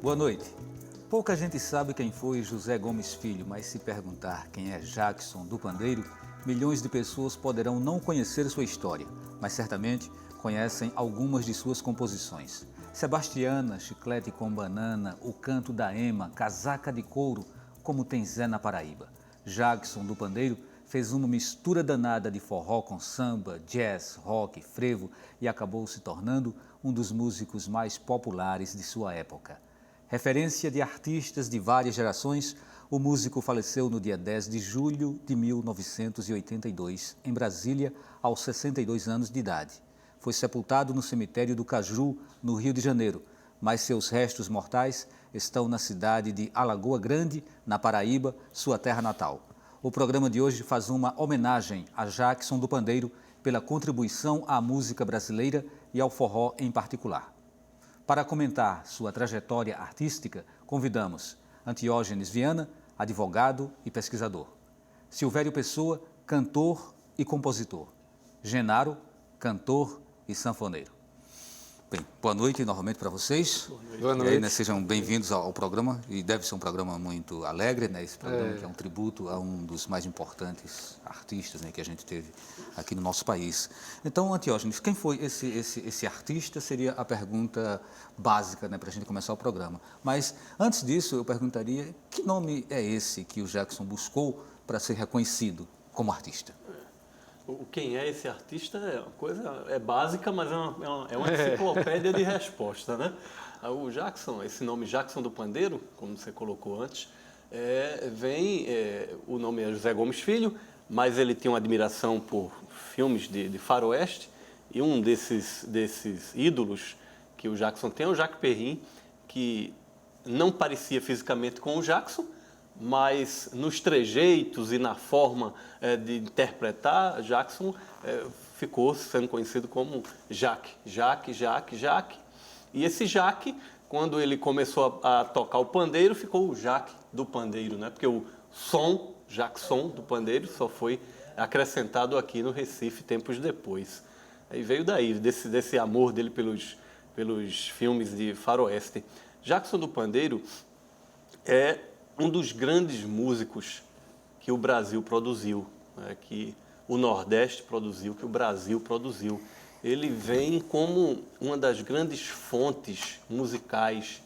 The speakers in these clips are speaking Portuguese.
Boa noite. Pouca gente sabe quem foi José Gomes Filho, mas se perguntar quem é Jackson do Pandeiro, milhões de pessoas poderão não conhecer sua história, mas certamente conhecem algumas de suas composições. Sebastiana, Chiclete com Banana, O Canto da Ema, Casaca de Couro, Como Tem Zé na Paraíba. Jackson do Pandeiro fez uma mistura danada de forró com samba, jazz, rock, frevo e acabou se tornando um dos músicos mais populares de sua época. Referência de artistas de várias gerações, o músico faleceu no dia 10 de julho de 1982, em Brasília, aos 62 anos de idade. Foi sepultado no cemitério do Caju, no Rio de Janeiro, mas seus restos mortais estão na cidade de Alagoa Grande, na Paraíba, sua terra natal. O programa de hoje faz uma homenagem a Jackson do Pandeiro pela contribuição à música brasileira e ao forró em particular. Para comentar sua trajetória artística, convidamos Antiógenes Viana, advogado e pesquisador. Silvério Pessoa, cantor e compositor. Genaro, cantor e sanfoneiro. Bem, boa noite novamente para vocês. Boa noite. Sejam bem-vindos ao programa, e deve ser um programa muito alegre, né? Esse programa que é um tributo a um dos mais importantes artistas, né, que a gente teve aqui no nosso país. Então, Antiógenes, quem foi esse artista? Seria a pergunta básica, né, para a gente começar o programa. Mas, antes disso, eu perguntaria, que nome é esse que o Jackson buscou para ser reconhecido como artista? Quem é esse artista é uma coisa básica, mas é uma enciclopédia de resposta, né? O Jackson, esse nome Jackson do Pandeiro, como você colocou antes, o nome é José Gomes Filho, mas ele tinha uma admiração por filmes de faroeste, e um desses ídolos que o Jackson tem é o Jacques Perrin, que não parecia fisicamente com o Jackson, mas nos trejeitos e na forma de interpretar, Jackson ficou sendo conhecido como Jaque. E esse Jaque, quando ele começou a tocar o pandeiro, ficou o Jaque do Pandeiro, né? Porque o som, Jackson do Pandeiro, só foi acrescentado aqui no Recife tempos depois. Aí veio daí, desse amor dele pelos filmes de faroeste. Jackson do Pandeiro é um dos grandes músicos que o Brasil produziu, né, que o Nordeste produziu, que o Brasil produziu. Ele vem como uma das grandes fontes musicais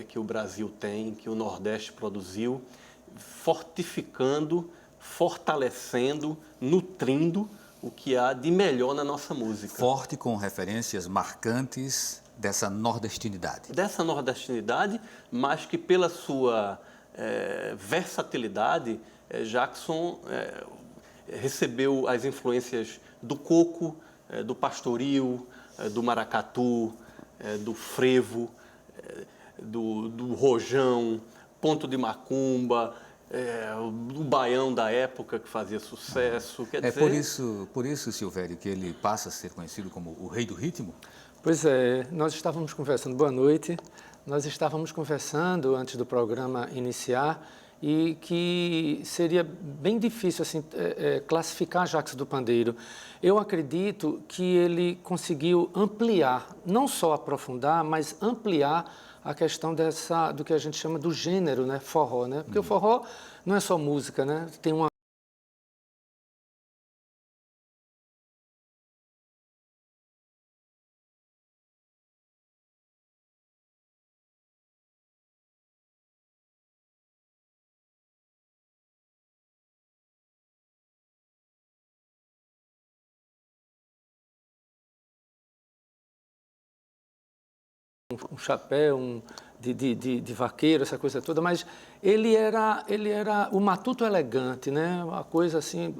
que o Brasil tem, que o Nordeste produziu, fortificando, fortalecendo, nutrindo o que há de melhor na nossa música. Forte, com referências marcantes dessa nordestinidade. Dessa nordestinidade, mas que pela sua versatilidade, Jackson recebeu as influências do coco, do pastoril, do maracatu, do frevo, do rojão, ponto de macumba, do baião da época que fazia sucesso. Quer dizer... por isso, Silvério, que ele passa a ser conhecido como o rei do ritmo? Pois é, nós estávamos conversando, boa noite, nós estávamos conversando antes do programa iniciar e que seria bem difícil assim, classificar Jackson do Pandeiro. Eu acredito que ele conseguiu ampliar, não só aprofundar, mas ampliar a questão do que a gente chama do gênero, né, forró, né? Porque o forró não é só música, né? Tem uma um chapéu, de vaqueiro, essa coisa toda, mas ele era o matuto elegante, né? Uma coisa assim,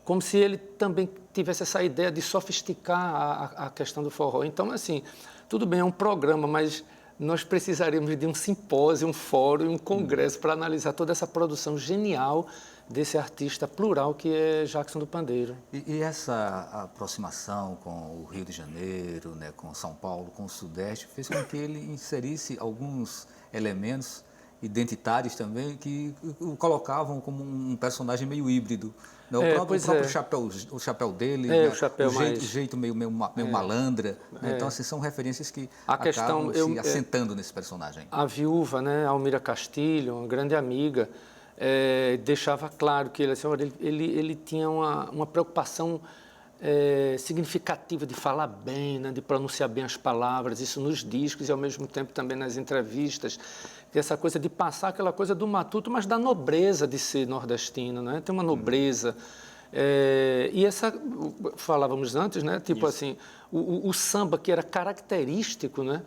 como se ele também tivesse essa ideia de sofisticar a questão do forró. Então, assim, tudo bem, é um programa, mas nós precisaríamos de um simpósio, um fórum, um congresso para analisar toda essa produção genial desse artista plural que é Jackson do Pandeiro. E essa aproximação com o Rio de Janeiro, né, com São Paulo, com o Sudeste, fez com que ele inserisse alguns elementos identitários também que o colocavam como um personagem meio híbrido. Né? O próprio chapéu, o chapéu dele, né? o jeito meio malandra. Né? Então, assim, são referências que acabam se assentando nesse personagem. A viúva, né, Almira Castilho, uma grande amiga, deixava claro que ele tinha uma preocupação significativa de falar bem, né, de pronunciar bem as palavras, isso nos discos e ao mesmo tempo também nas entrevistas, essa coisa de passar aquela coisa do matuto, mas da nobreza de ser nordestino, né? Tem uma nobreza. E falávamos antes, né? Tipo assim, o samba que era característico, né?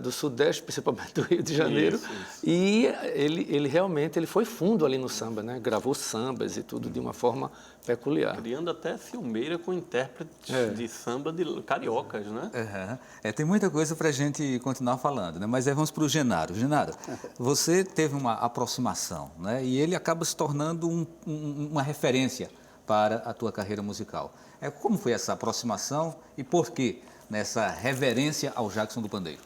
Do Sudeste, principalmente do Rio de Janeiro. Isso. E ele realmente foi fundo ali no samba, né? Gravou sambas e tudo de uma forma peculiar. Criando até filmeira com intérpretes de samba de cariocas, né? Tem muita coisa para a gente continuar falando, né? Mas aí vamos para o Genaro. Genaro, você teve uma aproximação, né? E ele acaba se tornando uma referência para a tua carreira musical. Como foi essa aproximação e por quê? Nessa reverência ao Jackson do Pandeiro?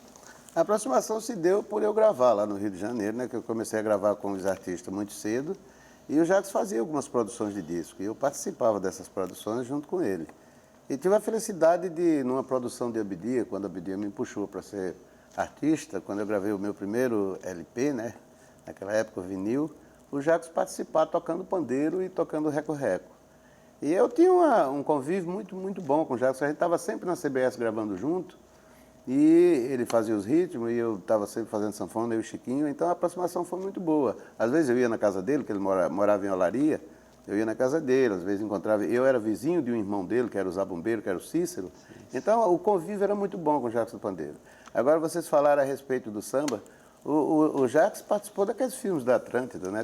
A aproximação se deu por eu gravar lá no Rio de Janeiro, né? Que eu comecei a gravar com os artistas muito cedo e o Jackson fazia algumas produções de disco e eu participava dessas produções junto com ele. E tive a felicidade de, numa produção de Abdias, quando Abdias me puxou para ser artista, quando eu gravei o meu primeiro LP, né? Naquela época, o vinil, o Jackson participar tocando pandeiro e tocando reco-reco. E eu tinha um convívio muito bom com o Jackson. A gente estava sempre na CBS gravando junto. E ele fazia os ritmos e eu estava sempre fazendo sanfona, eu e o Chiquinho. Então a aproximação foi muito boa. Às vezes eu ia na casa dele, que ele morava em Olaria. Eu ia na casa dele, às vezes encontrava... Eu era vizinho de um irmão dele, que era o Zabumbeiro, que era o Cícero. Então o convívio era muito bom com o Jackson do Pandeiro. Agora vocês falaram a respeito do samba. O Jackson participou daqueles filmes da Atlântida, né?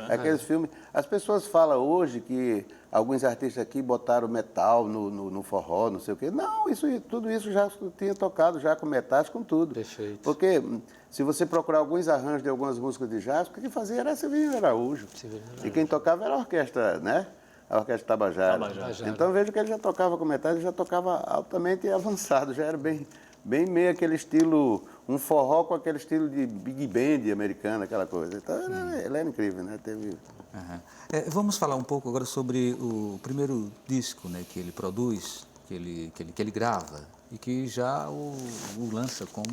Aqueles filmes. As pessoas falam hoje que alguns artistas aqui botaram metal no forró, não sei o quê. Não, tudo isso já tinha tocado já com metais, com tudo. Perfeito. Porque se você procurar alguns arranjos de algumas músicas de Jackson, o que fazia era Silvinho Araújo. E quem tocava era a orquestra, né? A orquestra Tabajara. Então vejo que ele já tocava com metais, ele já tocava altamente avançado, já era bem meio aquele estilo, um forró com aquele estilo de big band americano, aquela coisa. Então, ele era incrível, né? Vamos falar um pouco agora sobre o primeiro disco, né, que ele produz, que ele grava e que já o lança como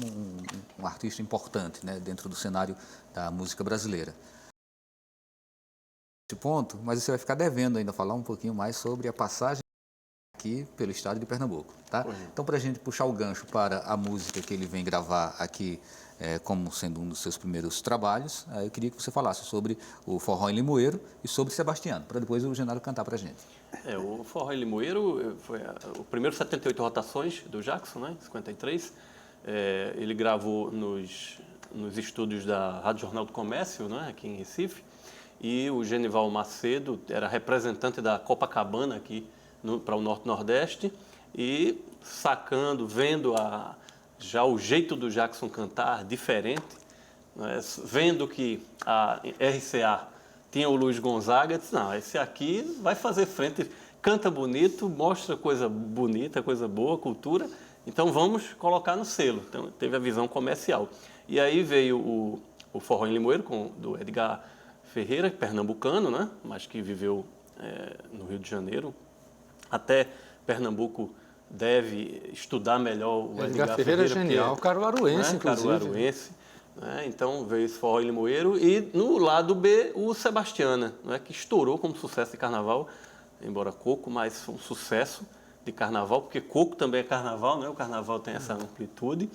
um artista importante, né, dentro do cenário da música brasileira. Esse ponto, mas você vai ficar devendo ainda falar um pouquinho mais sobre a passagem aqui pelo estado de Pernambuco, tá? Então, para a gente puxar o gancho para a música que ele vem gravar aqui como sendo um dos seus primeiros trabalhos, eu queria que você falasse sobre o Forró em Limoeiro e sobre Sebastiano, para depois o Genaro cantar para a gente. O Forró em Limoeiro foi o primeiro 78 rotações do Jackson, né? 53. Ele gravou nos estúdios da Rádio Jornal do Comércio, né? Aqui em Recife, e o Genival Macedo era representante da Copacabana aqui para o Norte-Nordeste e vendo já o jeito do Jackson cantar diferente, né? Vendo que a RCA tinha o Luiz Gonzaga, disse, não, esse aqui vai fazer frente, canta bonito, mostra coisa bonita, coisa boa, cultura, então vamos colocar no selo. Então teve a visão comercial. E aí veio o Forró em Limoeiro, do Edgar Ferreira, pernambucano, né? Mas que viveu no Rio de Janeiro. Até Pernambuco deve estudar melhor o Edgar Ferreira. É genial, caruaruense, inclusive. Caruaruense. Né? Então veio esse Forró em Limoeiro e no lado B o Sebastiana, né? Que estourou como sucesso de carnaval, embora Coco, mas foi um sucesso de carnaval, porque Coco também é carnaval, né? O carnaval tem essa amplitude.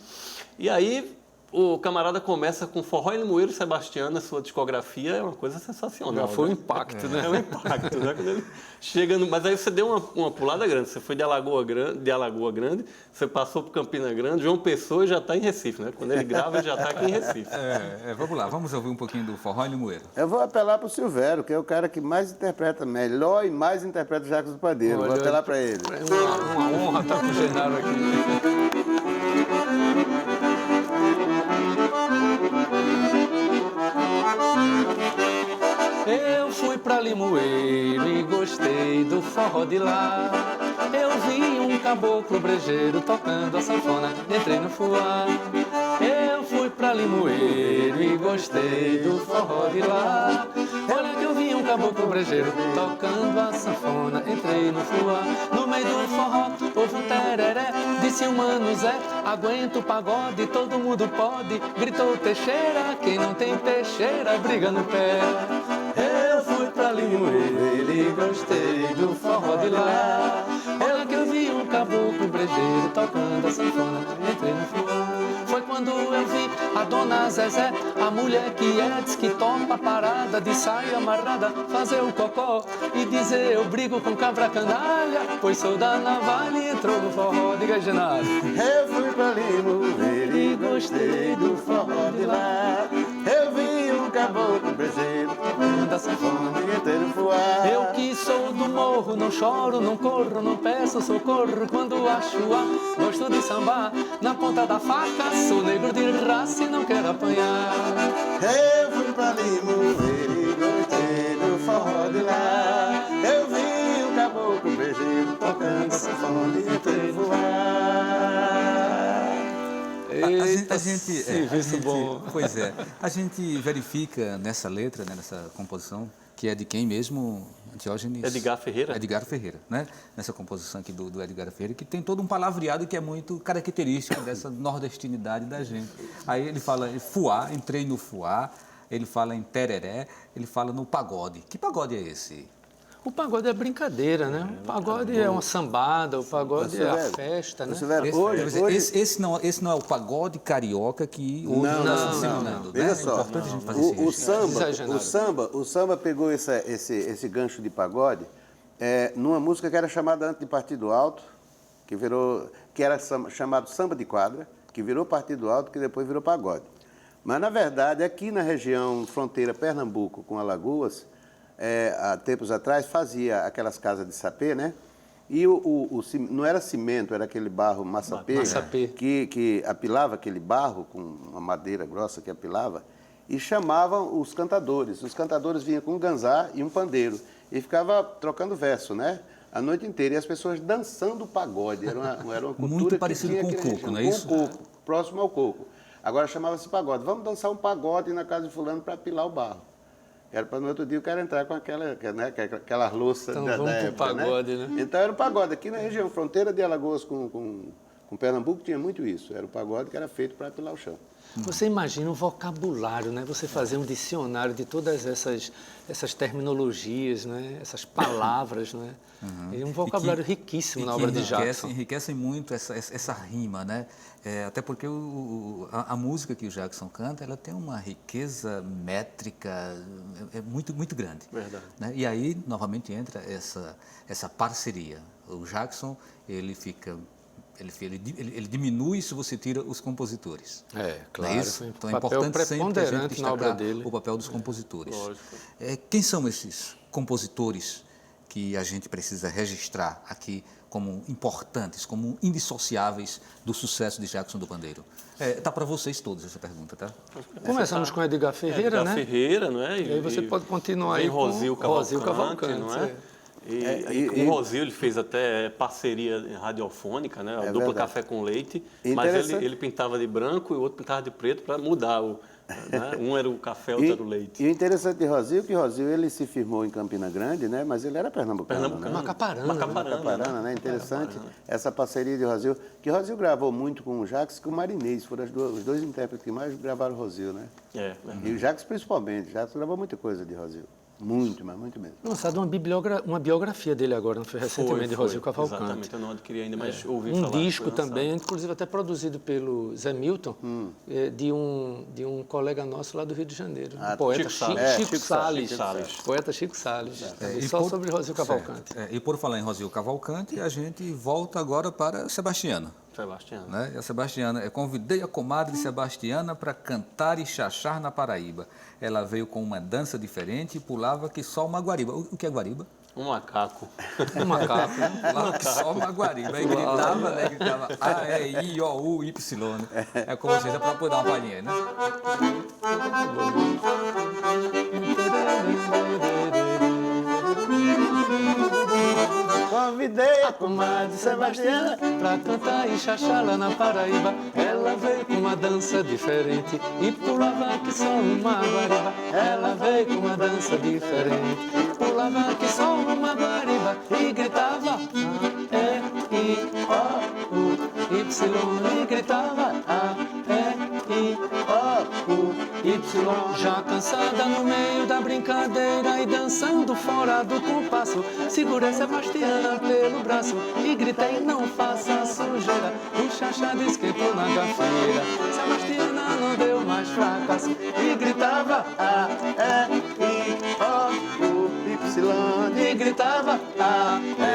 E aí o camarada começa com Forró em Limoeiro e Sebastiana, sua discografia é uma coisa sensacional. Já foi um impacto, né? É um impacto, né? Quando ele chega mas aí você deu uma pulada grande, você foi de Alagoa Grande, você passou por Campina Grande, João Pessoa e já está em Recife, né? Quando ele grava, ele já está aqui em Recife. Vamos lá, vamos ouvir um pouquinho do Forró em Limoeiro. Eu vou apelar para o Silvério, que é o cara que mais interpreta, melhor e mais interpreta o Jackson do Pandeiro. Vou apelar para ele. É uma honra estar com o Genaro aqui. Eu fui pra Limoeiro e gostei do forró de lá. eu vi um caboclo brejeiro tocando a sanfona, entrei no fuá. Eu fui pra Limoeiro e gostei do forró de lá. Olha que eu vi um caboclo brejeiro tocando a sanfona, entrei no fuá. No meio do forró houve um tereré, disse o Mano Zé, aguenta o pagode, todo mundo pode. Gritou Teixeira, quem não tem Teixeira briga no pé. Eu fui pra Limoeiro e gostei do forró de lá. Olha que eu vi um caboclo brejeiro tocando a sanfona, entrei no fuá. Foi quando eu vi a dona Zezé, a mulher que diz que topa a parada de saia amarrada, fazer o cocó e dizer eu brigo com cabra canalha, pois sou da navalha e entrou no forró, diga Genaro. Eu fui pra Limoeiro e gostei do forró de lá. Eu vi um caboclo brejeiro tocando a sanfona e entrei no fuá. Eu que sou do morro, não choro, não corro, não peço socorro quando acho a gosto de sambar na ponta da faca, sou negro de raça e não quero apanhar. Eu fui pra Limoeiro e gostei do forró de lá. Eu vi um caboclo brejeiro tocando a sanfona e entrei no fuá. Eita, A gente, serviço bom. pois é, a gente verifica nessa letra, né, nessa composição, que é de quem mesmo, Diógenes? Edgar Ferreira. Edgar Ferreira, né? Nessa composição aqui do Edgar Ferreira, que tem todo um palavreado que é muito característico dessa nordestinidade da gente. Aí ele fala em fuá, entrei no fuá, ele fala em tereré, ele fala no pagode. Que pagode é esse? O pagode é brincadeira, né? O pagode é uma sambada, o pagode é a festa, né? Esse não é o pagode carioca que hoje está se simulando, né? Veja só, É importante a gente fazer esse o samba pegou esse gancho de pagode numa música que era chamada antes de Partido Alto, que era chamado Samba de Quadra, que virou Partido Alto, que depois virou pagode. Mas, na verdade, aqui na região fronteira Pernambuco com Alagoas, há tempos atrás, fazia aquelas casas de sapê, né? E não era cimento, era aquele barro massapê, que apilava aquele barro com uma madeira grossa que apilava e chamavam os cantadores. Os cantadores vinham com um ganzá e um pandeiro e ficava trocando verso, né? A noite inteira. E as pessoas dançando pagode. Era uma cultura muito parecido que com tinha o coco, região, não é isso? Com o coco, próximo ao coco. Agora chamava-se pagode. Vamos dançar um pagode na casa de fulano para apilar o barro. Era para no outro dia o cara entrar com aquela louça então, da vamos época, pro pagode, né? Então era o pagode. Aqui na região fronteira de Alagoas com Pernambuco tinha muito isso. Era o pagode que era feito para apilar o chão. Você imagina o vocabulário, né? Você fazer um dicionário de todas essas terminologias, né? Essas palavras, né? É um vocabulário riquíssimo na obra de Jackson. Enriquece muito essa rima, né? Até porque a música que o Jackson canta, ela tem uma riqueza métrica muito, muito grande. Verdade. Né? E aí, novamente, entra essa parceria. O Jackson, ele diminui se você tira os compositores. Claro. Não é isso? Então é papel importante sempre a gente na obra destacar dele. o papel dos compositores. Lógico. Quem são esses compositores que a gente precisa registrar aqui como importantes, como indissociáveis do sucesso de Jackson do Pandeiro? Tá para vocês todos essa pergunta, tá? Começamos com Edgar Ferreira, Edgar né? Ferreira, não é? E aí você pode continuar aí com Rosil Cavalcante, não é? é. E com o Rosil ele fez até parceria radiofônica, né? A dupla Café com Leite, mas ele pintava de branco e o outro pintava de preto para mudar. Né? Um era o café, outro era o leite. E o interessante de Rosil é que Rosil ele se firmou em Campina Grande, né? Mas ele era pernambucano. Né? Macaparana, né? Interessante essa parceria de Rosil, que Rosil gravou muito com o Jacques e com o Marinês, foram os dois intérpretes que mais gravaram Rosil, né? E o Jacques principalmente, Jacques gravou muita coisa de Rosil. Muito, mas muito mesmo. Lançado uma biografia dele agora, não foi recentemente, de Rosil Cavalcante. Exatamente, eu não adquiri ainda, mas ouvi um falar. Disco também, inclusive até produzido pelo Zé Milton, de um colega nosso lá do Rio de Janeiro, o poeta Chico Salles. Poeta Chico Salles. Só sobre Rosil Cavalcante. E por falar em Rosil Cavalcante, a gente volta agora para Sebastiana. Né? E a Sebastiana, convidei a comadre Sebastiana para cantar e chachar na Paraíba. Ela veio com uma dança diferente e pulava que só uma guariba. O que é guariba? Um macaco. Um macaco. Pulava que só uma guariba. Aí gritava, né? Gritava A, E, I, O, U, Y. É com vocês, é para poder dar uma palhinha aí, né? convidei a comadre Sebastiana pra cantar e xaxá lá na Paraíba. Ela veio com uma dança diferente e pulava que só uma guariba. Ela veio com uma dança diferente, pulava que só uma guariba e gritava A-E-I-O-U-Y e gritava A-E-I-O-U-Y. Já cansada no meio da brincadeira e dançando fora do compasso, segurei Sebastiana pelo braço e gritei: não faça sujeira. O xaxá esquentou na gafeira, Sebastiana não deu mais fracasso e gritava A-E-I-O-U-Y e gritava A-E-I-O-U-Y.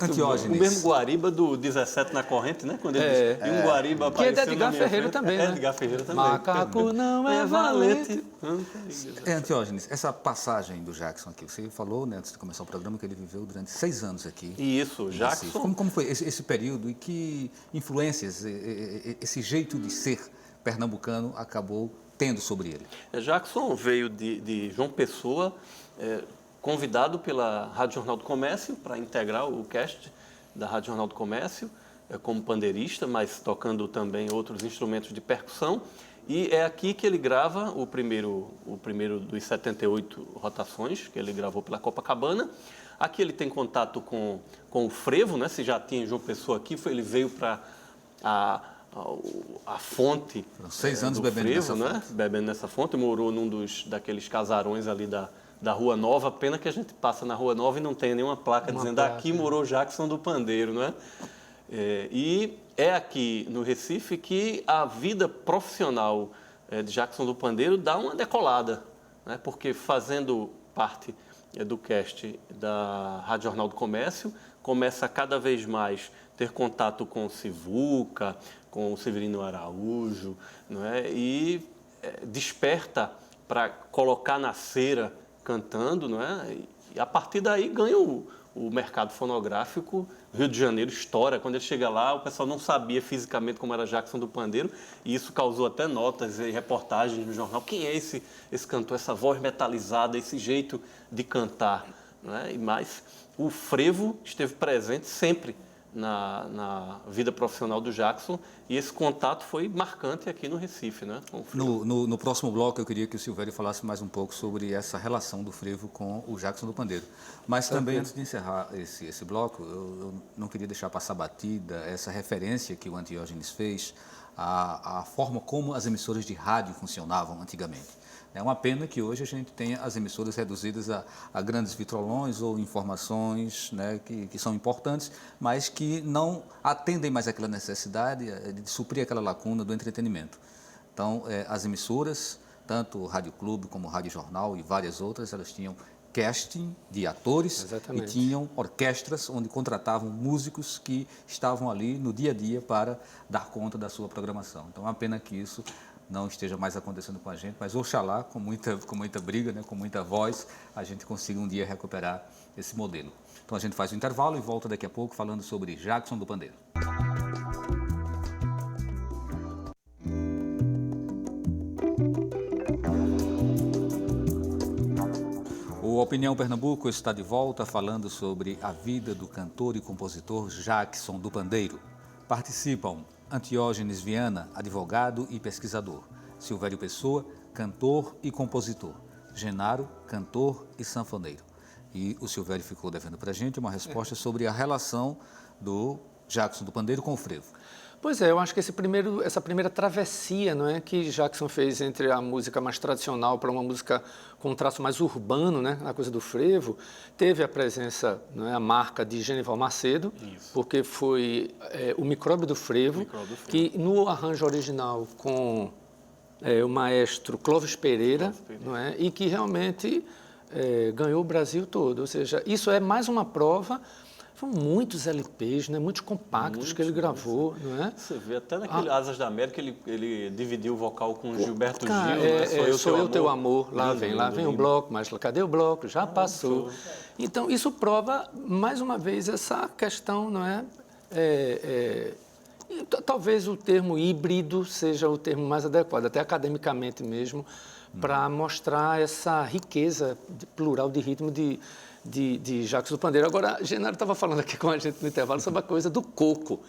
Antiógenes. O mesmo Guariba do 17 na corrente, né? Quando ele diz, e um Guariba Que é de apareceu Edgar na minha Ferreira frente. também, É né? Edgar Ferreira também. Macaco não é valente. Antiógenes, essa passagem do Jackson aqui, você falou, né, antes de começar o programa, que ele viveu durante 6 anos aqui. E isso, em Jackson. Recife. Como foi esse período e que influências esse jeito de ser pernambucano acabou tendo sobre ele? Jackson veio de João Pessoa, convidado pela Rádio Jornal do Comércio para integrar o cast da Rádio Jornal do Comércio, como pandeirista, mas tocando também outros instrumentos de percussão. E é aqui que ele grava o primeiro dos 78 rotações, que ele gravou pela Copacabana. Aqui ele tem contato com o frevo, né? Se já tinha João Pessoa aqui, ele veio para a fonte. Foram 6 anos do bebendo frevo, nessa né? fonte. Bebendo nessa fonte, morou num daqueles casarões ali da Rua Nova. Pena que a gente passa na Rua Nova e não tem nenhuma placa dizendo aqui morou Jackson do Pandeiro, não é? E é aqui no Recife que a vida profissional de Jackson do Pandeiro dá uma decolada, né? Porque fazendo parte do cast da Rádio Jornal do Comércio, começa a cada vez mais ter contato com o Sivuca, com o Severino Araújo, não é? E desperta para colocar na cera cantando, não é? E a partir daí ganha o mercado fonográfico. Rio de Janeiro estoura. Quando ele chega lá, o pessoal não sabia fisicamente como era Jackson do Pandeiro, e isso causou até notas e reportagens no jornal. Quem é esse cantor, essa voz metalizada, esse jeito de cantar, não é? Mas o frevo esteve presente sempre na vida profissional do Jackson, e esse contato foi marcante aqui no Recife, né? Com o frevo. No próximo bloco, eu queria que o Silvério falasse mais um pouco sobre essa relação do frevo com o Jackson do Pandeiro. Mas também, antes de encerrar esse bloco, eu não queria deixar passar batida essa referência que o Antiógenes fez à forma como as emissoras de rádio funcionavam antigamente. É uma pena que hoje a gente tenha as emissoras reduzidas a grandes vitrolões ou informações, né, que são importantes, mas que não atendem mais aquela necessidade de suprir aquela lacuna do entretenimento. Então, as emissoras, tanto o Rádio Clube como o Rádio Jornal e várias outras, elas tinham casting de atores. Exatamente. E tinham orquestras onde contratavam músicos que estavam ali no dia a dia para dar conta da sua programação. Então, é uma pena que isso não esteja mais acontecendo com a gente, mas oxalá, com muita briga, né, com muita voz, a gente consiga um dia recuperar esse modelo. Então a gente faz o intervalo e volta daqui a pouco falando sobre Jackson do Pandeiro. O Opinião Pernambuco está de volta falando sobre a vida do cantor e compositor Jackson do Pandeiro. Participam Antiógenes Viana, advogado e pesquisador. Silvério Pessoa, cantor e compositor. Genaro, cantor e sanfoneiro. E o Silvério ficou devendo para a gente uma resposta sobre a relação do Jackson do Pandeiro com o frevo. Pois é, eu acho que essa primeira travessia, não é, que Jackson fez entre a música mais tradicional para uma música com um traço mais urbano, né, a coisa do frevo, teve a presença, não é, a marca de Genival Macedo, Isso. porque foi o Micróbio do Frevo, que no arranjo original com o maestro Clóvis Pereira, não é, e que realmente ganhou o Brasil todo. Ou seja, isso é mais uma prova. Foram muitos LPs, né? Muitos compactos que ele gravou, não é? Você vê até naquele Asas da América, ele dividiu o vocal com Gilberto Cara, Gil, né? Sou eu teu amor, lá Lindo, vem o lindo. bloco, mas cadê o bloco? Já passou. Então, isso prova, mais uma vez, essa questão, não é? Talvez o termo híbrido seja o termo mais adequado, até academicamente mesmo, para mostrar essa riqueza plural de ritmo de Jacques do Pandeiro. Agora, Genaro estava falando aqui com a gente no intervalo sobre a coisa do coco,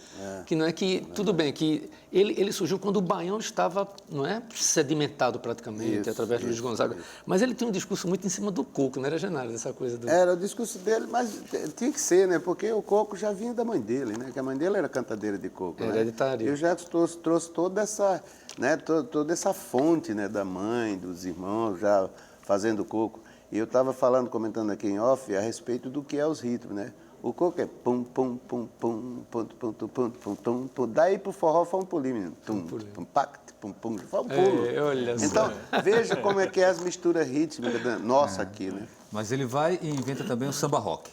que não é que, tudo bem, que ele surgiu quando o baião estava, não é, sedimentado praticamente, através de Luiz Gonzaga, mas ele tinha um discurso muito em cima do coco, não era, Genaro, dessa coisa do... Era o discurso dele, mas tinha que ser, né? Porque o coco já vinha da mãe dele, né? Que a mãe dele era cantadeira de coco, hereditário. E o Jacques trouxe toda essa, né? Toda essa fonte, né? Da mãe, dos irmãos, já fazendo coco. E eu estava comentando aqui em off, a respeito do que é os ritmos, né? O coco é pum, pum, pum, pum, pum, pum, pum, pum, pum, pum, pum. Daí pro forró foi um pulinho, tum, pum, pact, pum, pum, foi um pulo. Olha só. Então, veja como é que é as misturas rítmicas nossa aqui, né? Mas ele vai e inventa também o samba rock.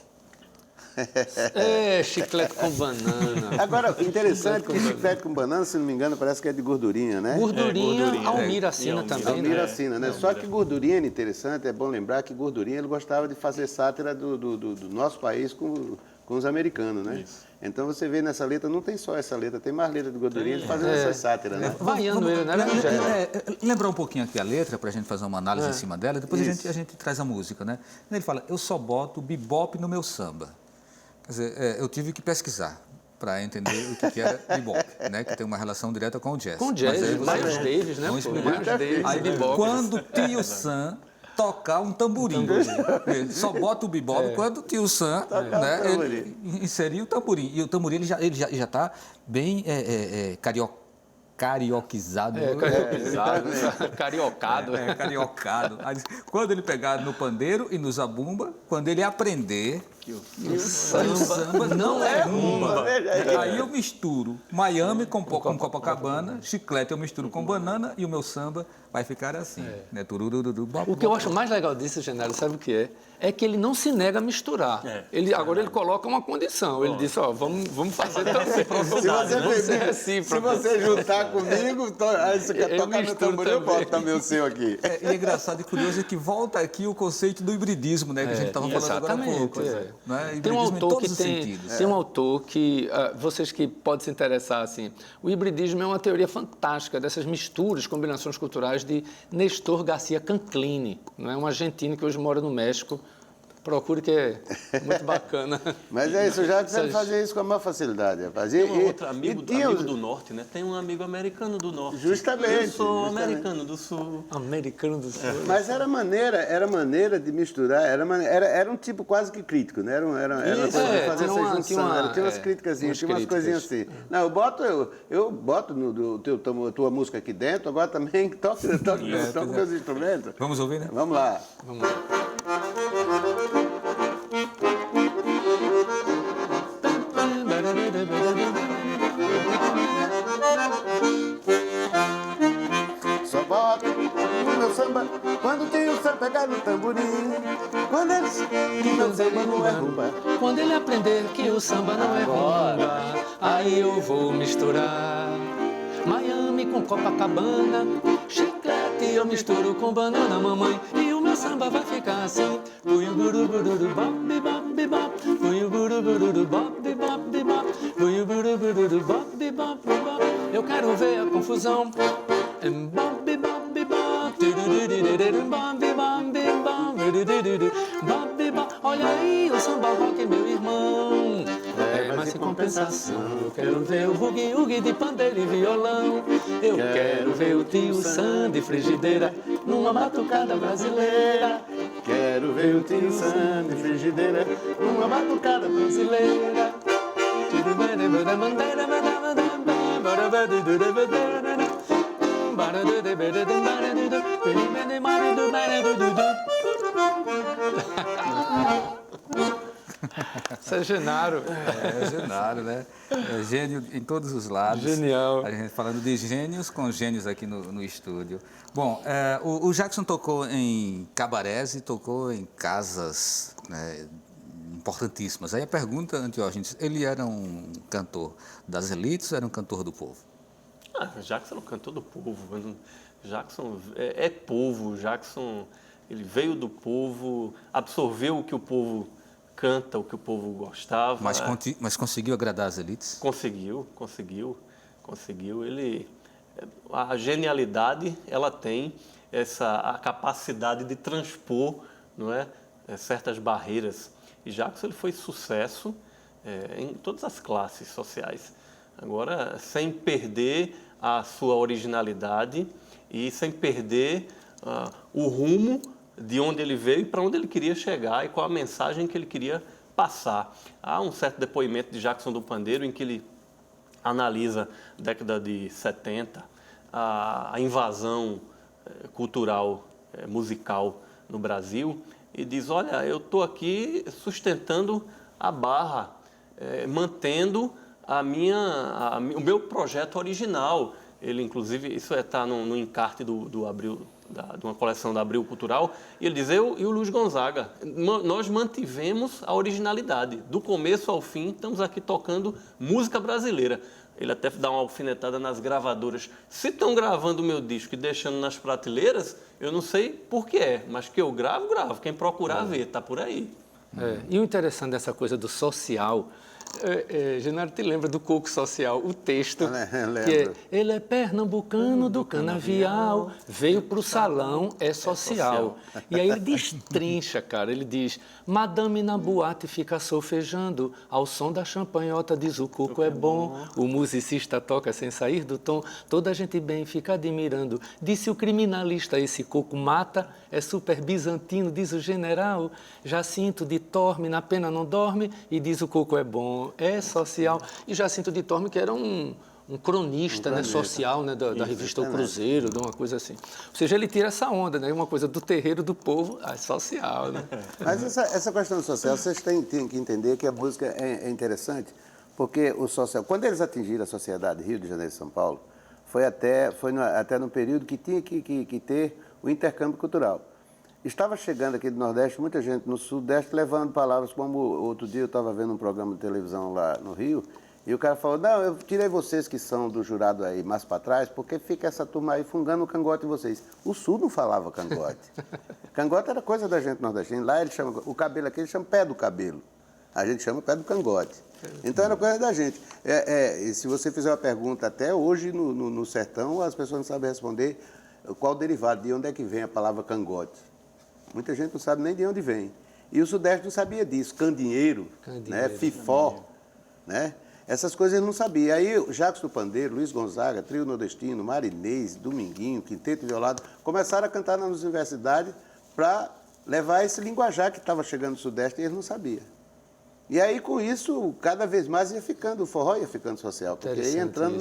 Chiclete com banana. Agora, interessante que chiclete com banana, se não me engano, parece que é de gordurinha, né? Gordurinha, Almiracina também, né? Almiracina, né? Só que gordurinha era interessante, é bom lembrar que gordurinha ele gostava de fazer sátira do nosso país com os americanos, né? Isso. Então você vê nessa letra, não tem só essa letra, tem mais letra de gordurinha ele fazendo essa sátira, né? Vaiando ele, né? Lembrar um pouquinho aqui a letra, para a gente fazer uma análise em cima dela, depois a gente traz a música, né? Ele fala, eu só boto bebop no meu samba. Quer dizer, eu tive que pesquisar para entender o que era bebop, né? Que tem uma relação direta com o jazz. Com o jazz, Miles Davis, né? Miles Davis. Aí, quando o Tio Sam tocar um tamborim. Só bota o bebop quando o Tio Sam, né, ele inserir o tamborim. E o tamborim ele já está bem carioquizado. Cariocado. Cariocado. Quando ele pegar no pandeiro e no zabumba, quando ele aprender que o samba não é rumba. Aí eu misturo Miami com Copacabana, chiclete eu misturo com banana e o meu samba vai ficar assim. Né? O que eu acho mais legal disso, Genaro, sabe o que é? É que ele não se nega a misturar. Agora ele coloca uma condição. Ele disse, vamos fazer também. Se você juntar comigo, aí você quer tocar no tamborim, eu boto também o seu aqui. E é engraçado e curioso que volta aqui o conceito do hibridismo, né? Que a gente estava falando agora há pouco. Né? Tem um autor que vocês que podem se interessar, assim, o hibridismo é uma teoria fantástica dessas misturas, combinações culturais de Nestor Garcia Canclini, não é? Um argentino que hoje mora no México. Procure, que é muito bacana. Mas é isso, já deve fazer isso com a maior facilidade. Tem um outro amigo do Norte, né? Tem um amigo americano do Norte. Justamente. Eu sou americano do Sul. Americano do Sul. Mas era maneira de misturar, era um tipo quase que crítico, né? Era uma coisa de fazer essa junção. Tinha umas críticas, tinha umas coisinhas assim. Não, eu boto tua música aqui dentro, agora também toco meus instrumentos. Vamos ouvir, né? Vamos lá. Só boto no meu samba quando tem o samba pegar no tamborim. Quando ele que meu samba não é rumba. Quando ele aprender que o samba não é rumba, aí eu vou misturar Miami com Copacabana, chiclete eu misturo com banana, mamãe, e o meu samba vai ficar assim. Eu quero ver a confusão. Olha aí o samba rock, meu irmão. Mas em compensação, eu quero ver o rugue-ugue de pandeiro e violão. Eu quero ver o Tio Sam de frigideira numa batucada brasileira. Quero ver o Tio Sam de frigideira numa batucada brasileira. Isso é Genaro. É Genaro, né? É gênio em todos os lados. Genial. A gente falando de gênios com gênios aqui no estúdio. Bom, o Jackson tocou em cabarés e tocou em casas, né, importantíssimas. Aí a pergunta, Antiógenes, ele era um cantor das elites ou era um cantor do povo? Jackson é um cantor do povo. Jackson é povo. Jackson, ele veio do povo, absorveu o que o povo canta, o que o povo gostava. Mas conseguiu agradar as elites? Conseguiu. A genialidade, ela tem. a capacidade de transpor, não é, certas barreiras. E Jackson ele foi sucesso em todas as classes sociais. Agora, sem perder a sua originalidade e sem perder o rumo de onde ele veio e para onde ele queria chegar e qual a mensagem que ele queria passar. Há um certo depoimento de Jackson do Pandeiro em que ele analisa a década de 70, a invasão cultural, musical no Brasil e diz, olha, eu estou aqui sustentando a barra, mantendo o meu projeto original. Ele, inclusive, isso está no encarte do Abril, de uma coleção da Abril Cultural, e ele diz, eu e o Luiz Gonzaga, nós mantivemos a originalidade. Do começo ao fim, estamos aqui tocando música brasileira. Ele até dá uma alfinetada nas gravadoras. Se estão gravando o meu disco e deixando nas prateleiras, eu não sei por que mas que eu gravo. Quem procurar ver, está por aí. E o interessante dessa coisa do social... Genaro, te lembra do Coco Social, o texto, que ele é pernambucano do canavial, veio para o salão, é social. E aí ele destrincha, cara, ele diz, madame na boate fica solfejando, ao som da champanhota diz o coco é bom, o musicista toca sem sair do tom, toda a gente bem fica admirando, disse o criminalista, esse coco mata, é super bizantino, diz o general, Jacinto de Torme, na pena não dorme, e diz o coco é bom. É social. E Jacinto de Torme, que era um cronista, né, social, né, da revista O Cruzeiro, de uma coisa assim. Ou seja, ele tira essa onda, né, uma coisa do terreiro do povo, social. Né? Mas essa questão social, vocês têm que entender que a música é interessante, porque o social, quando eles atingiram a sociedade Rio de Janeiro e São Paulo, foi até no período que tinha que ter o intercâmbio cultural. Estava chegando aqui do Nordeste, muita gente no Sudeste levando palavras, como outro dia eu estava vendo um programa de televisão lá no Rio, e o cara falou, não, eu tirei vocês que são do jurado aí mais para trás, porque fica essa turma aí fungando o cangote de vocês. O Sul não falava cangote. Cangote era coisa da gente nordestina. Lá ele chama, o cabelo aqui ele chama pé do cabelo. A gente chama pé do cangote. Então era coisa da gente. E se você fizer uma pergunta até hoje no sertão, as pessoas não sabem responder qual o derivado, de onde é que vem a palavra cangote. Muita gente não sabe nem de onde vem. E o Sudeste não sabia disso. Candinheiro, né? Fifó, né? Essas coisas ele não sabia. Aí Jackson do Pandeiro, Luiz Gonzaga, Trio Nordestino, Marinês, Dominguinho, Quinteto Violado, começaram a cantar nas universidades para levar esse linguajar que estava chegando do Sudeste e eles não sabiam. E aí, com isso, cada vez mais ia ficando, o forró ia ficando social. Porque ia entrando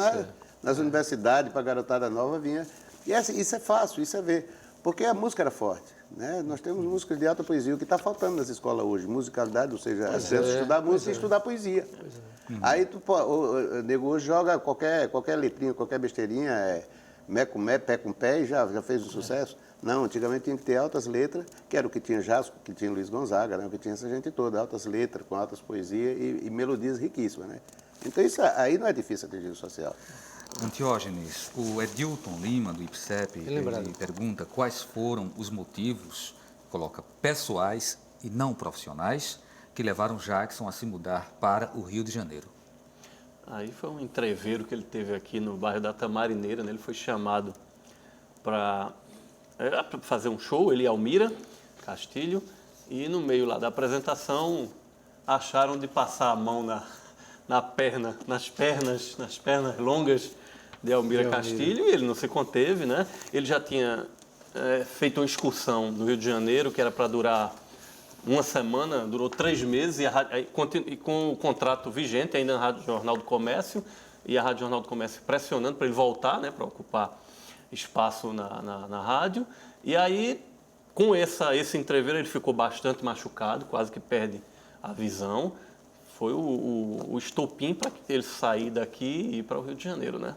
nas universidades, para a garotada nova vinha. E isso é fácil, isso é ver. Porque a música era forte. Né? Nós temos músicas de alta poesia, o que está faltando nas escolas hoje, musicalidade, ou seja, às vezes estudar música e estudar poesia. Aí o nego hoje joga qualquer letrinha, qualquer besteirinha, mé com mé, pé com pé, e já fez um sucesso. Não, antigamente tinha que ter altas letras, que era o que tinha Jasco, que tinha Luiz Gonzaga, né? O que tinha essa gente toda, altas letras, com altas poesias e melodias riquíssimas. Né? Então isso aí não é difícil atingir o social. Antiógenes, o Edilton Lima, do IPSEP, ele pergunta quais foram os motivos, coloca, pessoais e não profissionais, que levaram Jackson a se mudar para o Rio de Janeiro. Aí foi um entreveiro que ele teve aqui no bairro da Tamarineira, né? Ele foi chamado para fazer um show, ele e Almira Castilho, e no meio lá da apresentação acharam de passar a mão nas pernas longas de Almira Castilho, e ele não se conteve, né? Ele já tinha feito uma excursão no Rio de Janeiro, que era para durar uma semana, durou 3 meses, e com o contrato vigente ainda na Rádio Jornal do Comércio, e a Rádio Jornal do Comércio pressionando para ele voltar, né, para ocupar espaço na rádio. E aí, com esse entreveiro, ele ficou bastante machucado, quase que perde a visão. Foi o estopim para ele sair daqui e ir para o Rio de Janeiro, né?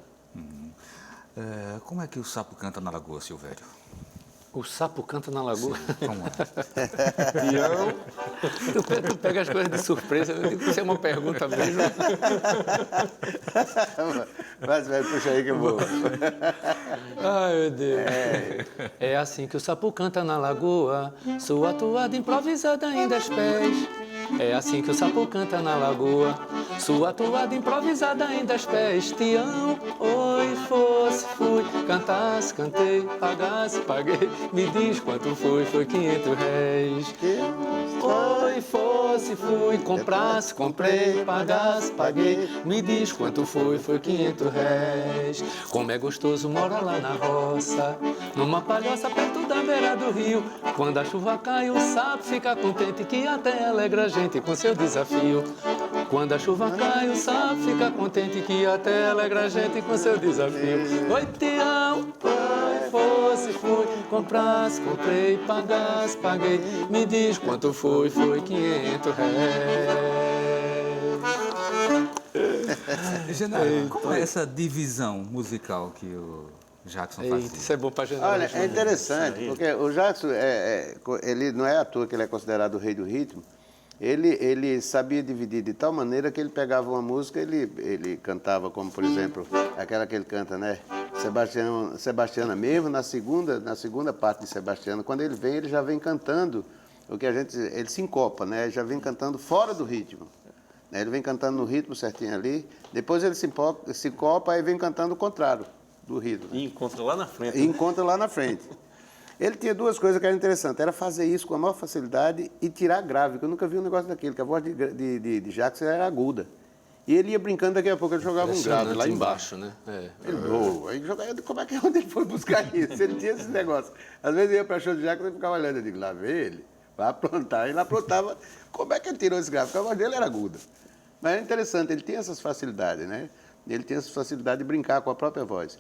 Como é que o sapo canta na lagoa, Silvério? O sapo canta na lagoa? Sim, como é? Tu pega as coisas de surpresa, eu digo que isso é uma pergunta mesmo. Mas puxa aí que eu vou. Ai, meu Deus. É assim que o sapo canta na lagoa, sua toada improvisada em 10 pés. É assim que o sapo canta na lagoa. Sua toada improvisada em 10 pés. Te amo, oi, fosse, fui. Cantasse, cantei, pagasse, paguei. Me diz quanto foi 500 réis. Oi, fosse, fui. Comprasse, comprei, pagasse, paguei. Me diz quanto foi 500 réis. Como é gostoso mora lá na roça, numa palhoça perto da beira do rio. Quando a chuva cai, o sapo fica contente, que até alegra a gente com seu desafio. Quando a chuva cai, o sapo fica contente, que até alegra a gente com seu desafio. Oi, te amo, oi, fosse, fui. Comprasse, comprei, pagasse, paguei. Me diz quanto foi 500 réis. General, como é essa divisão musical que o Jackson fazia? Isso é bom para general. Olha, é interessante, porque o Jackson, ele não é à toa que ele é considerado o rei do ritmo. Ele sabia dividir de tal maneira que ele pegava uma música, ele cantava como, por exemplo, aquela que ele canta, né? Sebastiana mesmo, na segunda parte de Sebastiana, quando ele vem, ele já vem cantando o que ele se encopa, né? Ele já vem cantando fora do ritmo. Ele vem cantando no ritmo certinho ali, depois ele se encopa e vem cantando o contrário do ritmo. E encontra lá na frente. E encontra lá na frente. Ele tinha duas coisas que eram interessantes, era fazer isso com a maior facilidade e tirar grave, que eu nunca vi um negócio daquele, que a voz de Jackson era aguda. E ele ia brincando, daqui a pouco ele jogava um grave lá embaixo. Né? Aí jogava, como é que onde ele foi buscar isso? Ele tinha esse negócio. Às vezes eu ia para show de Jackson e ficava olhando, eu digo, lá vê ele, vai aprontar. Ele aprontava, como é que ele tirou esse grave? Porque a voz dele era aguda. Mas é interessante, ele tem essas facilidades, né? Ele tem essa facilidade de brincar com a própria voz.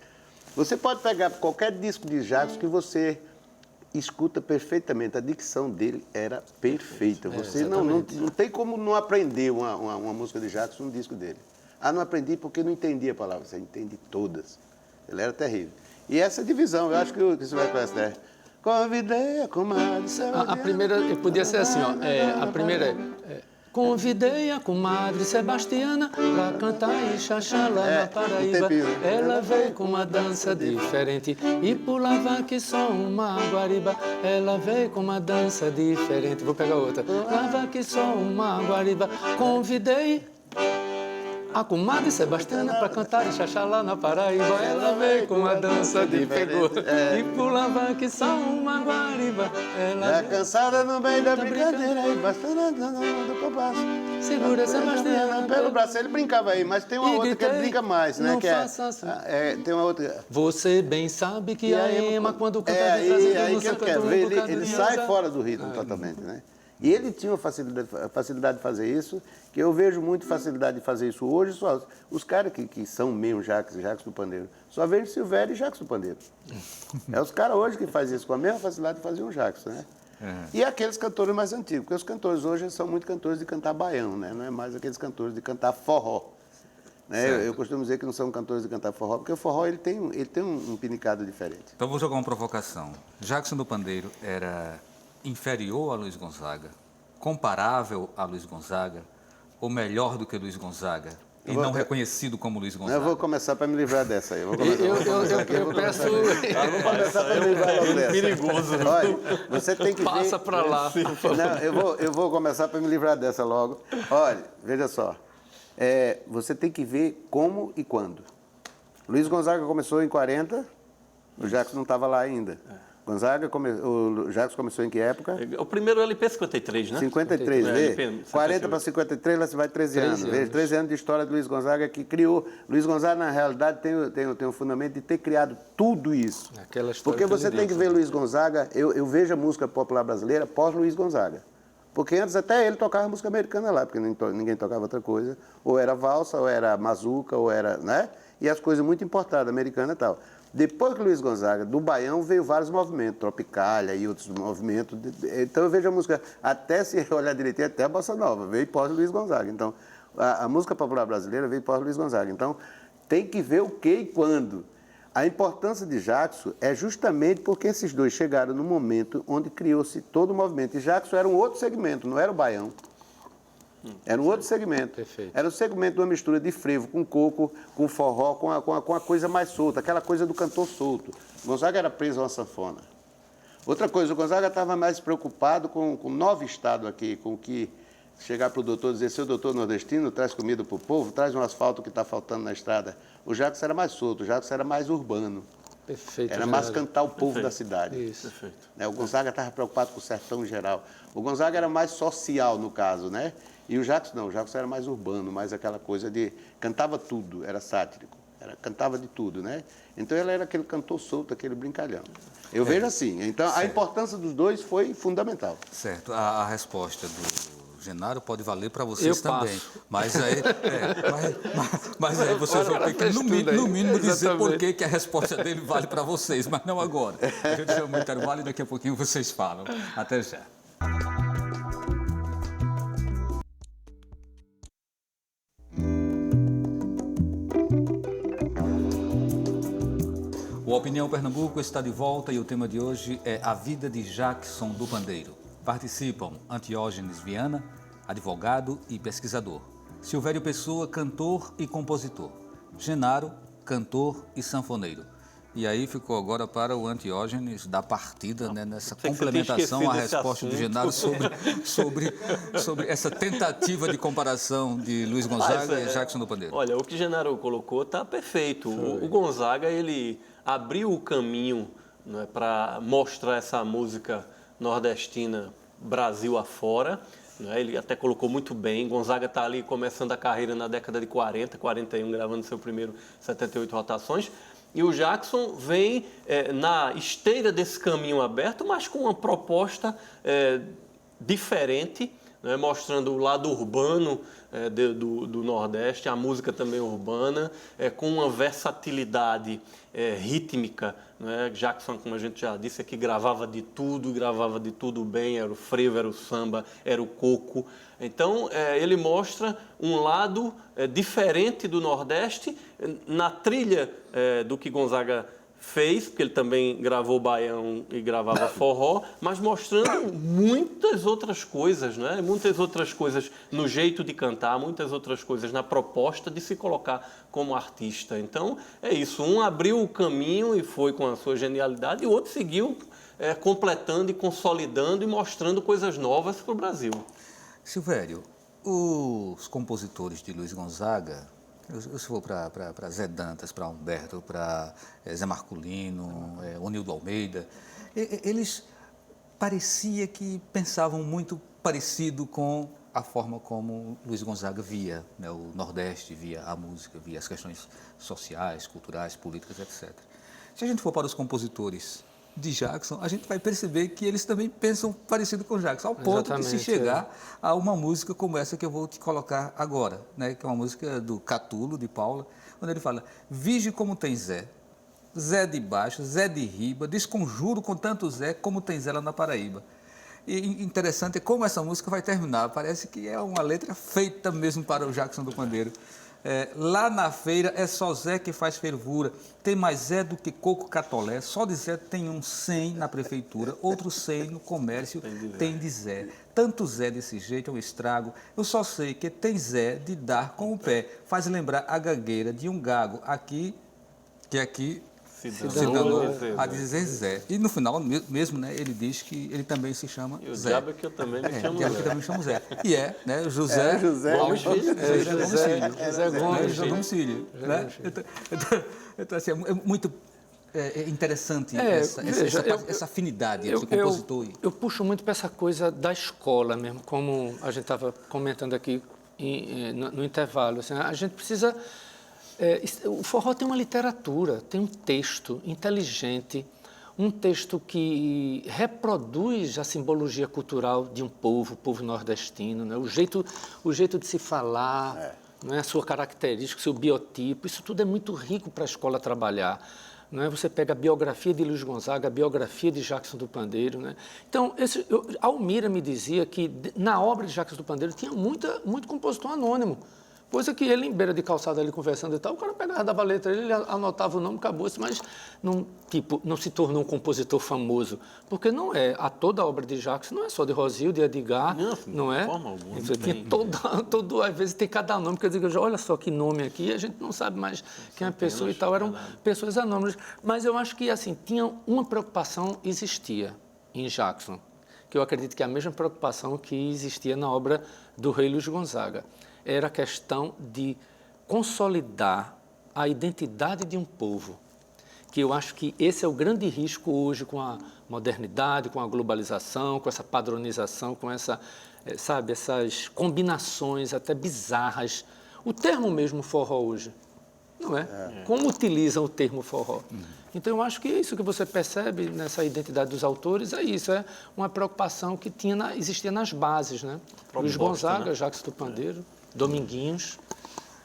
Você pode pegar qualquer disco de Jackson que você escuta perfeitamente. A dicção dele era perfeita. Você não tem como não aprender uma música de Jackson, um disco dele. Ah, não aprendi porque não entendia a palavra. Você entende todas. Ele era terrível. E essa divisão, eu acho que você vai conhecer, né? Convidei a comadre. A primeira podia ser assim, ó. A primeira é... Convidei a comadre Sebastiana pra cantar e xaxá lá na Paraíba. Ela veio com uma dança diferente e pulava que só uma guariba. Ela veio com uma dança diferente. Vou pegar outra. Pulava que só uma guariba. Convidei a comadre Sebastiana pra cantar e xaxá lá na Paraíba. Ela veio com uma dança diferente e pulava que só uma guariba. Ela cansada no meio da brincadeira e bastante do compasso. Segura Sebastiana pelo braço. Ele brincava aí, mas tem uma outra que ele brinca mais, né? Que tem uma outra. Você bem sabe que a Ema, quando canta aí que eu quero ver. Ele sai fora do ritmo totalmente, né? E ele tinha a facilidade de fazer isso, que eu vejo muito facilidade de fazer isso hoje. Só os caras que são mesmo Jacques do Pandeiro, só vejo Silvério e Jacques do Pandeiro. É os caras hoje que fazem isso com a mesma facilidade de fazer um Jacques, né? E aqueles cantores mais antigos, porque os cantores hoje são muito cantores de cantar baião, né? Não é mais aqueles cantores de cantar forró. Né? Eu costumo dizer que não são cantores de cantar forró, porque o forró ele tem um pinicado diferente. Então vou jogar uma provocação. Jackson do Pandeiro era inferior a Luiz Gonzaga, comparável a Luiz Gonzaga, ou melhor do que Luiz Gonzaga, e não reconhecido como Luiz Gonzaga? Eu vou começar para me livrar dessa aí. Eu peço... Eu vou começar para me livrar dessa. Perigoso. Olha, você tem que Passa para lá. Não, eu vou começar para me livrar dessa logo. Olha, veja só. Você tem que ver como e quando. Luiz Gonzaga começou em 40, o Jackson não estava lá ainda. O Jackson começou em que época? O primeiro LP é 53, né? 53, vê? 40 para 53, lá se vai 13 anos. Veja, 13 anos de história de Luiz Gonzaga que criou. Luiz Gonzaga, na realidade, tem o fundamento de ter criado tudo isso. Porque você tem que ver Luiz Gonzaga, eu vejo a música popular brasileira pós-Luiz Gonzaga. Porque antes até ele tocava música americana lá, porque ninguém tocava outra coisa. Ou era valsa, ou era mazuca, ou era, né? E as coisas muito importadas, americana e tal. Depois que Luiz Gonzaga, do Baião, veio vários movimentos, Tropicália e outros movimentos. Então eu vejo a música, até se olhar direitinho, até a Bossa Nova, veio pós-Luiz Gonzaga. Então, a música popular brasileira veio pós-Luiz Gonzaga. Então, tem que ver o que e quando. A importância de Jackson é justamente porque esses dois chegaram no momento onde criou-se todo o movimento. E Jackson era um outro segmento, não era o Baião. Era um outro segmento. Perfeito. Era o segmento de uma mistura de frevo com coco, com forró, com a coisa mais solta, aquela coisa do cantor solto. Gonzaga era preso a uma sanfona. Outra coisa, o Gonzaga estava mais preocupado com o novo estado aqui, com o que chegar para o doutor e dizer, seu doutor nordestino, traz comida para o povo, traz um asfalto que está faltando na estrada. O Jacques era mais solto, o Jacques era mais urbano. Perfeito. Era mais Geraldo. cantar o povo Perfeito. da cidade. Isso. Perfeito. Né? O Gonzaga estava preocupado com o sertão em geral. O Gonzaga era mais social, no caso, né? E o Jacques não, o Jacques era mais urbano, mais aquela coisa de... Cantava tudo, era sátrico, cantava de tudo, né? Então ele era aquele cantor solto, aquele brincalhão. Eu vejo assim. Então a importância dos dois foi fundamental. Certo. A resposta do Genaro pode valer para vocês Eu também. passo. Mas aí, mas aí vocês vão ter que, no mínimo, dizer por que a resposta dele vale para vocês, mas não agora. A gente chama o intervalo e daqui a pouquinho vocês falam. Até já. O Opinião Pernambuco está de volta e o tema de hoje é a vida de Jackson do Pandeiro. Participam Antiógenes Viana, advogado e pesquisador. Silvério Pessoa, cantor e compositor. Genaro, cantor e sanfoneiro. E aí ficou agora para o Antiógenes dar partida, né, nessa complementação à resposta do Genaro sobre essa tentativa de comparação de Luiz Gonzaga e Jackson do Pandeiro. Olha, o que Genaro colocou está perfeito. O Gonzaga, ele abriu o caminho, né, para mostrar essa música nordestina Brasil afora. Né? Ele até colocou muito bem. Gonzaga está ali começando a carreira na década de 40, 41, gravando seu primeiro 78 rotações. E o Jackson vem na esteira desse caminho aberto, mas com uma proposta diferente, né, mostrando o lado urbano do Nordeste, a música também urbana, com uma versatilidade rítmica. Né? Jackson, como a gente já disse aqui, gravava de tudo bem, era o frevo, era o samba, era o coco. Então, ele mostra um lado diferente do Nordeste, na trilha do que Gonzaga fez, porque ele também gravou baião e gravava forró, mas mostrando muitas outras coisas, né? Muitas outras coisas no jeito de cantar, muitas outras coisas na proposta de se colocar como artista. Então, é isso. Um abriu o caminho e foi com a sua genialidade, e o outro seguiu completando e consolidando e mostrando coisas novas para o Brasil. Silvério, os compositores de Luiz Gonzaga, se for para Zé Dantas, para Humberto, para Zé Marculino, Onildo Almeida, eles parecia que pensavam muito parecido com a forma como Luiz Gonzaga via, né, o Nordeste, via a música, via as questões sociais, culturais, políticas, etc. Se a gente for para os compositores de Jackson, a gente vai perceber que eles também pensam parecido com Jackson, ao ponto de se chegar a uma música como essa que eu vou te colocar agora, né, que é uma música do Catulo, de Paula, onde ele fala: vige como tem Zé, Zé de baixo, Zé de riba, desconjuro com tanto Zé como tem Zé lá na Paraíba. E interessante é como essa música vai terminar, parece que é uma letra feita mesmo para o Jackson do Pandeiro. Lá na feira é só Zé que faz fervura, tem mais Zé do que coco catolé, só de Zé tem um 100 na prefeitura, outro 100 no comércio, tem de Zé. Tanto Zé desse jeito é um estrago, eu só sei que tem Zé de dar com o pé, faz lembrar a gagueira de um gago aqui, que aqui se danou a dizer Zé. E no final mesmo, né, ele diz que ele também se chama E o Zé. diabo é que eu também me chamo Zé. Que também chama Zé. E né, José Gomes Filho. José Gomes Filho. Né? Então, assim, é muito interessante essa afinidade entre compositor e... Eu puxo muito para essa coisa da escola mesmo, como a gente estava comentando aqui no intervalo. Assim, a gente precisa... o forró tem uma literatura, tem um texto inteligente, um texto que reproduz a simbologia cultural de um povo, o povo nordestino, né? O jeito de se falar, né? A sua característica, o seu biotipo, isso tudo é muito rico para a escola trabalhar. Né? Você pega a biografia de Luiz Gonzaga, a biografia de Jackson do Pandeiro. Né? Então, Almira me dizia que na obra de Jackson do Pandeiro tinha muito compositor anônimo. Coisa que ele, em beira de calçada, ali conversando e tal, o cara pegava, dava a letra, ele anotava o nome, acabou-se, mas não se tornou um compositor famoso. Porque não é, toda a obra de Jackson não é só de Rosildo, de Edgar, não é? Isso aqui, às vezes tem cada nome, que eu digo, olha só que nome aqui, a gente não sabe mais quem é a pessoa e tal, eram pessoas anônimas. Mas eu acho que, assim, tinha uma preocupação, existia em Jackson, que eu acredito que é a mesma preocupação que existia na obra do rei Luiz Gonzaga. Era a questão de consolidar a identidade de um povo, que eu acho que esse é o grande risco hoje com a modernidade, com a globalização, com essa padronização, com essa, sabe, essas combinações até bizarras. O termo mesmo forró hoje, não é? Como utilizam o termo forró? Então, eu acho que é isso que você percebe nessa identidade dos autores, é isso, é uma preocupação que existia nas bases, né? Luiz Gonzaga, né? Jacques do Pandeiro, Dominguinhos.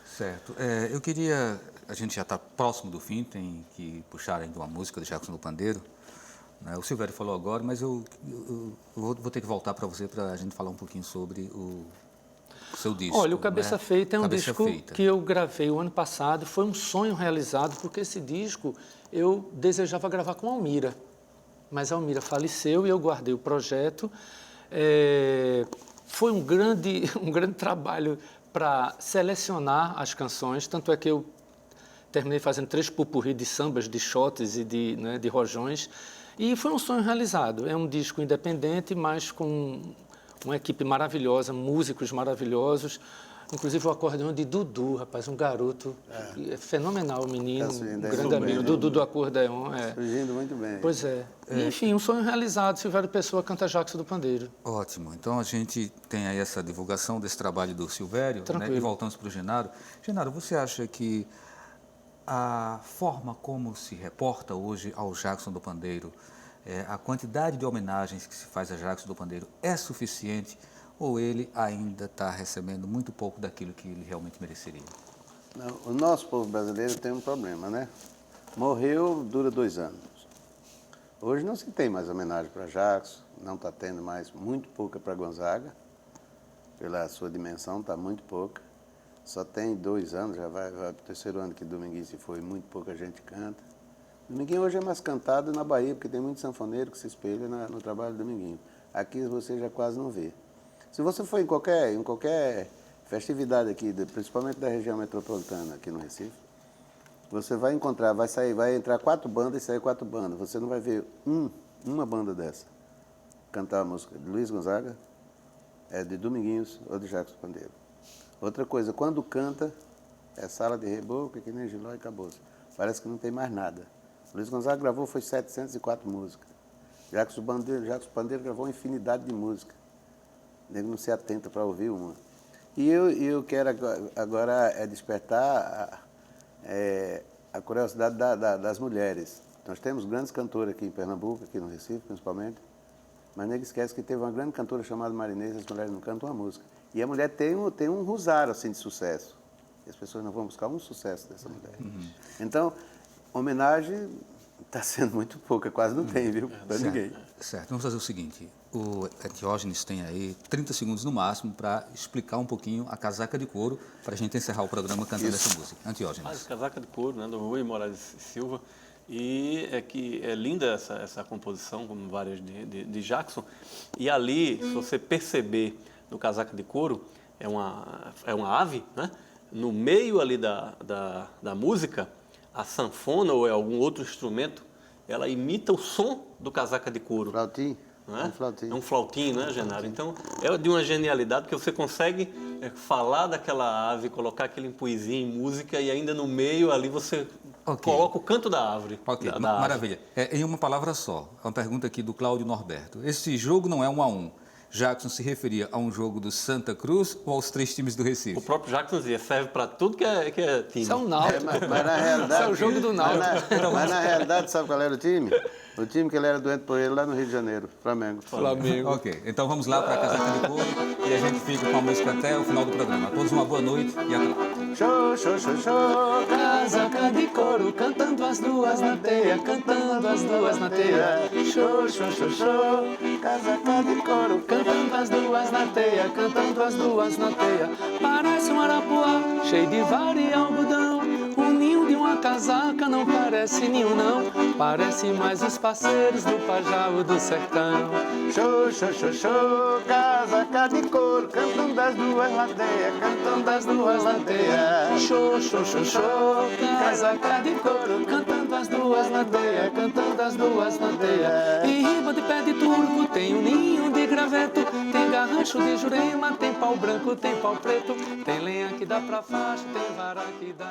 Certo. Eu queria... A gente já está próximo do fim, tem que puxar ainda uma música de Jackson do Pandeiro. Né? O Silvério falou agora, mas eu vou ter que voltar para você para a gente falar um pouquinho sobre o seu disco. Olha, o Cabeça Feita é um Cabeça disco Feita. que eu gravei o ano passado, foi um sonho realizado, porque esse disco eu desejava gravar com a Almira, mas a Almira faleceu e eu guardei o projeto. Foi um grande trabalho para selecionar as canções, tanto é que eu terminei fazendo 3 pupurri de sambas, de shots e de rojões, e foi um sonho realizado. É um disco independente, mas com uma equipe maravilhosa, músicos maravilhosos, inclusive o acordeão de Dudu, rapaz, um garoto fenomenal, o menino, um grande amigo, Dudu do acordeão. Surgindo muito bem. Pois é. Enfim, um sonho realizado, Silvério Pessoa canta Jackson do Pandeiro. Ótimo. Então, a gente tem aí essa divulgação desse trabalho do Silvério, né? E voltamos para o Genaro. Genaro, você acha que a forma como se reporta hoje ao Jackson do Pandeiro, a quantidade de homenagens que se faz a Jackson do Pandeiro é suficiente ou ele ainda está recebendo muito pouco daquilo que ele realmente mereceria? Não, o nosso povo brasileiro tem um problema, né? Morreu, dura 2 anos. Hoje não se tem mais homenagem para Jackson, não está tendo mais, muito pouca para Gonzaga, pela sua dimensão está muito pouca. Só tem 2 anos, já vai para o 3º ano que Dominguinho se foi, muito pouca gente canta. Dominguinho hoje é mais cantado na Bahia, porque tem muito sanfoneiro que se espelha no trabalho do Dominguinho. Aqui você já quase não vê. Se você for em qualquer festividade aqui, principalmente da região metropolitana, aqui no Recife, você vai encontrar, vai entrar 4 bandas e sair 4 bandas. Você não vai ver uma banda dessa cantar a música de Luiz Gonzaga, de Dominguinhos ou de Jackson Pandeiro. Outra coisa, quando canta, é sala de reboco, que nem Giló e acabou-se. Parece que não tem mais nada. Luiz Gonzaga gravou, foi 704 músicas. Jackson Pandeiro gravou uma infinidade de músicas. O nego não se atenta para ouvir uma. E eu quero agora despertar a curiosidade das mulheres. Nós temos grandes cantoras aqui em Pernambuco, aqui no Recife principalmente, mas nego esquece que teve uma grande cantora chamada Marinês, as mulheres não cantam uma música. E a mulher tem um rosário assim, de sucesso. E as pessoas não vão buscar um sucesso dessa mulher. Então, homenagem está sendo muito pouca, quase não tem, viu? Para ninguém. Certo, vamos fazer o seguinte. O Diógenes tem aí 30 segundos no máximo para explicar um pouquinho a Casaca de Couro, para a gente encerrar o programa cantando essa música. Diógenes. Casaca de Couro, né, do Rui Moraes Silva. E é linda essa composição, como várias de Jackson. E ali, se você perceber, no Casaca de Couro, é uma ave, né? No meio ali da música, a sanfona ou algum outro instrumento, ela imita o som do Casaca de Couro. Flautim. Não é? Um flautim. É um flautim, né, Genaro? Então, é de uma genialidade, porque você consegue falar daquela ave, colocar aquele empuizinho em música e ainda no meio ali você coloca o canto da árvore. Ok, da maravilha. Em uma palavra só, uma pergunta aqui do Cláudio Norberto. Esse jogo não é 1-1. Jackson se referia a um jogo do Santa Cruz ou aos 3 times do Recife? O próprio Jackson dizia, serve para tudo que é time. Isso é um Náutico. Mas na realidade, isso é o jogo do Náutico. Mas na realidade, sabe qual era o time? O time que ele era doente por ele lá no Rio de Janeiro, Flamengo. Ok, então vamos lá para a Casaca de Couro e a gente fica com a música até o final do programa. A todos uma boa noite e até lá. Show, show, show, show, Casaca de Couro, cantando as 2 na teia, cantando as 2 na teia. Show, show, show, show, Casaca de Couro, cantando as 2 na teia, cantando as 2 na teia. Parece um arapuá, cheio de vara e algodão. O ninho de uma casaca não parece ninho não, parece mais os parceiros do Pajau do sertão. Show, show, show, show, Casaca de Couro, cantando as 2 na teia, cantando as 2 na teia. Show, show, show, show, Casaca de Couro, cantando as 2 na teia, cantando as 2 na teia. Em riba de pé de turco, tem um ninho de graveto, tem garrancho de jurema, tem pau branco, tem pau preto, tem lenha que dá pra facho, tem vara que dá...